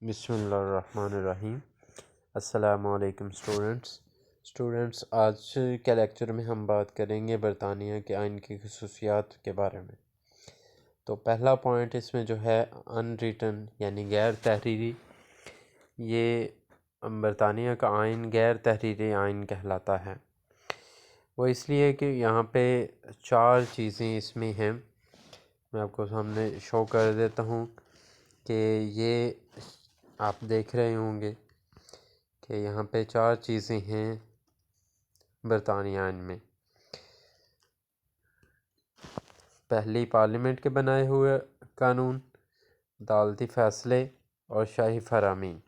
بسم اللہ الرحمن الرحیم۔ السلام علیکم اسٹوڈنٹس، آج کے لیکچر میں ہم بات کریں گے برطانیہ کے آئین کی خصوصیات کے بارے میں۔ تو پہلا پوائنٹ اس میں جو ہے ان ریٹن یعنی غیر تحریری، یہ برطانیہ کا آئین غیر تحریری آئین کہلاتا ہے۔ وہ اس لیے کہ یہاں پہ 4 چیزیں اس میں ہیں، میں آپ کو سامنے شو کر دیتا ہوں کہ یہ آپ دیکھ رہے ہوں گے کہ یہاں پہ 4 چیزیں ہیں برطانیہ آئین میں۔ پہلی، پارلیمنٹ کے بنائے ہوئے قانون، عدالتی فیصلے اور شاہی فرامین۔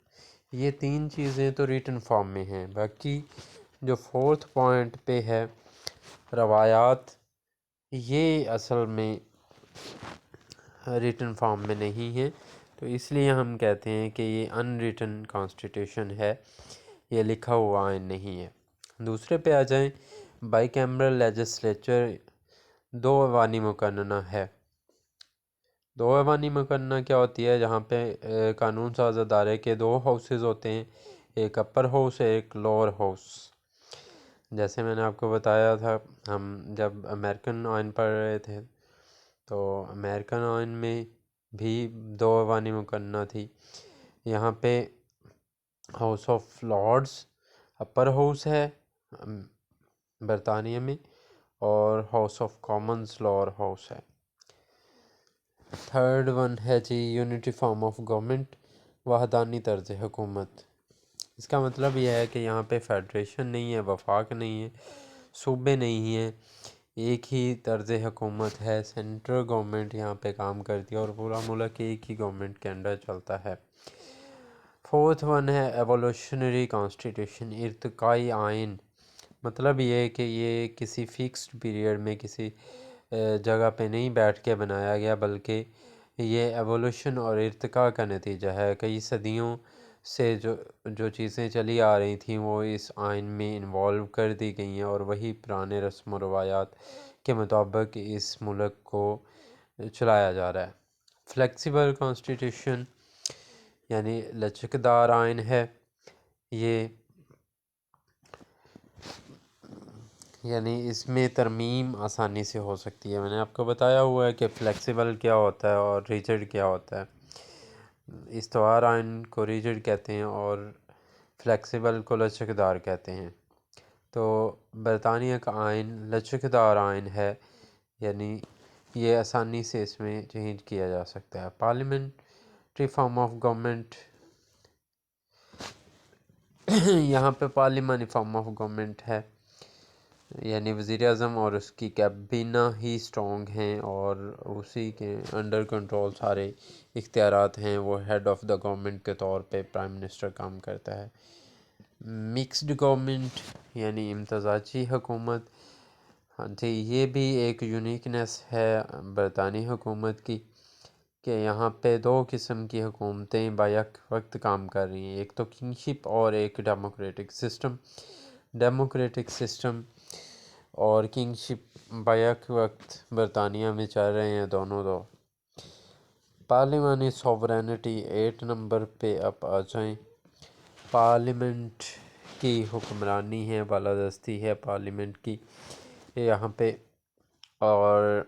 یہ 3 چیزیں تو ریٹن فارم میں ہیں، باقی جو 4تھ پوائنٹ پہ ہے روایات، یہ اصل میں ریٹن فارم میں نہیں ہے، تو اس لیے ہم کہتے ہیں کہ یہ ان ریٹن کانسٹیٹیوشن ہے، یہ لکھا ہوا آئین نہیں ہے۔ دوسرے پہ آ جائیں، بائی کیمرل لیجسلیچر 2 ایوانی مقننہ ہے۔ 2 ایوانی مقننہ کیا ہوتی ہے؟ جہاں پہ قانون ساز ادارے کے 2 ہاؤسز ہوتے ہیں، ایک اپر ہاؤس ایک لوور ہاؤس۔ جیسے میں نے آپ کو بتایا تھا، ہم جب امریکن آئین پڑھ رہے تھے تو امریکن آئین میں بھی 2 ایوانی مقننہ تھی۔ یہاں پہ house of Lords upper house ہے برطانیہ میں، اور house of Commons lower house ہے۔ تھرڈ ون ہے جی یونٹی فارم آف گورنمنٹ، وحدانی طرز حکومت۔ اس کا مطلب یہ ہے کہ یہاں پہ فیڈریشن نہیں ہے، وفاق نہیں ہے، صوبے نہیں ہیں، ایک ہی طرز حکومت ہے، سینٹرل گورنمنٹ یہاں پہ کام کرتی ہے اور پورا ملک ایک ہی گورنمنٹ کے انڈر چلتا ہے۔ 4تھ ون ہے ایوولوشنری کانسٹیٹیوشن، ارتقائی آئین۔ مطلب یہ ہے کہ یہ کسی فکسڈ پیریڈ میں کسی جگہ پہ نہیں بیٹھ کے بنایا گیا، بلکہ یہ ایوولوشن اور ارتقاء کا نتیجہ ہے۔ کئی صدیوں سے جو چیزیں چلی آ رہی تھیں وہ اس آئین میں انوالو کر دی گئی ہیں، اور وہی پرانے رسم و روایات کے مطابق اس ملک کو چلایا جا رہا ہے۔ فلیکسیبل کانسٹیٹیوشن یعنی لچکدار آئین ہے یہ، یعنی اس میں ترمیم آسانی سے ہو سکتی ہے۔ میں نے آپ کو بتایا ہوا ہے کہ فلیکسیبل کیا ہوتا ہے اور ریجڈ کیا ہوتا ہے۔ استوار آئین کو ریجڈ کہتے ہیں اور فلیکسیبل کو لچکدار کہتے ہیں۔ تو برطانیہ کا آئین لچکدار آئین ہے، یعنی یہ آسانی سے اس میں چینج کیا جا سکتا ہے۔ پارلیمنٹری فارم آف گورنمنٹ، یہاں پہ پارلیمانی فارم آف گورنمنٹ ہے، یعنی وزیر اعظم اور اس کی کابینہ ہی سٹرونگ ہیں اور اسی کے انڈر کنٹرول سارے اختیارات ہیں، وہ ہیڈ آف دا گورنمنٹ کے طور پہ پرائم منسٹر کام کرتا ہے۔ مکسڈ گورنمنٹ یعنی امتزاجی حکومت، ہاں جی، یہ بھی ایک یونیکنیس ہے برطانوی حکومت کی کہ یہاں پہ 2 قسم کی حکومتیں بیک وقت کام کر رہی ہیں، ایک تو کنگشپ اور ایک ڈیموکریٹک سسٹم۔ ڈیموکریٹک سسٹم اور کنگشپ بیک وقت برطانیہ میں چل رہے ہیں دونوں دو۔ پارلیمانی سوورینٹی 8 نمبر پہ اب آ جائیں۔ پارلیمنٹ کی حکمرانی ہے، بالادستی ہے پارلیمنٹ کی یہاں پہ، اور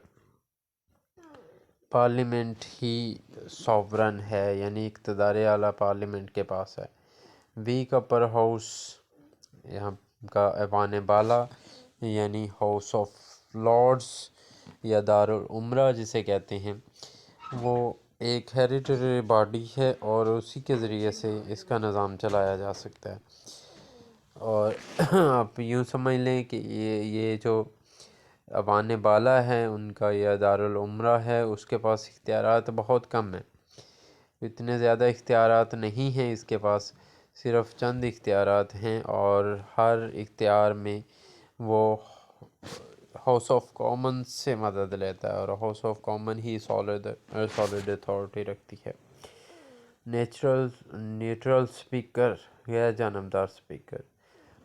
پارلیمنٹ ہی سوورن ہے، یعنی اقتدار اعلیٰ پارلیمنٹ کے پاس ہے۔ ویک اپر ہاؤس یہاں کا ایوان بالا یعنی ہاؤس آف لارڈز یا دارالعمرہ جسے کہتے ہیں، وہ ایک ہیریٹری باڈی ہے اور اسی کے ذریعے سے اس کا نظام چلایا جا سکتا ہے۔ اور آپ یوں سمجھ لیں کہ یہ جو ایوان بالا ہے ان کا یا دارالعمرہ ہے، اس کے پاس اختیارات بہت کم ہیں، اتنے زیادہ اختیارات نہیں ہیں اس کے پاس، صرف چند اختیارات ہیں، اور ہر اختیار میں وہ ہاؤس آف کامن سے مدد لیتا ہے، اور house of common he solid authority رکھتی ہے۔ نیوٹرل سپیکر، غیر جانبدار سپیکر،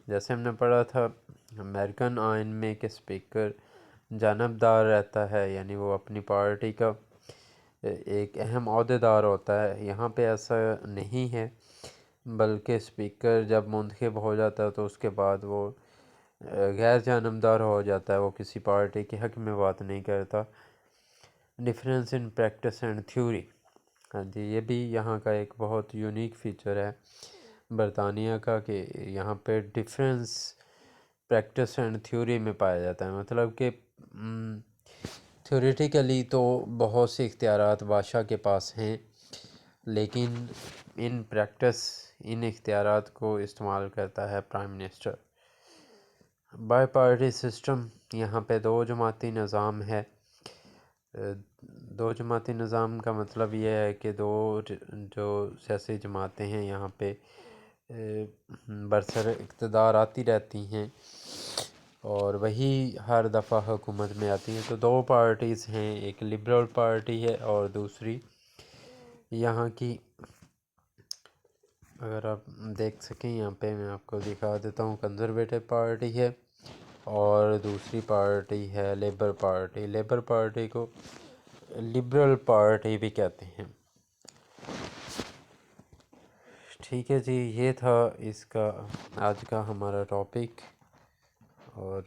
جیسے ہم نے پڑھا تھا امریکن آئین میں کہ سپیکر جانبدار رہتا ہے، یعنی وہ اپنی پارٹی کا ایک اہم عہدیدار ہوتا ہے، یہاں پہ ایسا نہیں ہے، بلکہ اسپیکر جب منتخب ہو جاتا ہے تو اس کے بعد وہ غیر جانبدار ہو جاتا ہے، وہ کسی پارٹی کے حق میں بات نہیں کرتا۔ Difference in practice and theory, ہاں جی، یہ بھی یہاں کا ایک بہت یونیک فیچر ہے برطانیہ کا، کہ یہاں پہ ڈفرینس پریکٹس اینڈ تھیوری میں پایا جاتا ہے۔ مطلب کہ تھیوریٹیکلی تو بہت سے اختیارات بادشاہ کے پاس ہیں، لیکن ان پریکٹس ان اختیارات کو استعمال کرتا ہے prime minister. By party system, یہاں پہ دو جماعتی نظام ہے۔ دو جماعتی نظام کا مطلب یہ ہے کہ دو جو سیاسی جماعتیں ہیں یہاں پہ برسر اقتدار آتی رہتی ہیں، اور وہی ہر دفعہ حکومت میں آتی ہیں۔ تو دو پارٹیز ہیں، ایک لبرل پارٹی ہے اور دوسری یہاں کی، اگر آپ دیکھ سکیں یہاں پہ میں آپ کو دکھا دیتا ہوں، کنزرویٹو پارٹی ہے اور دوسری پارٹی ہے لیبر پارٹی۔ لیبر پارٹی کو لبرل پارٹی بھی کہتے ہیں۔ ٹھیک ہے جی، یہ تھا اس کا آج کا ہمارا ٹاپک، اور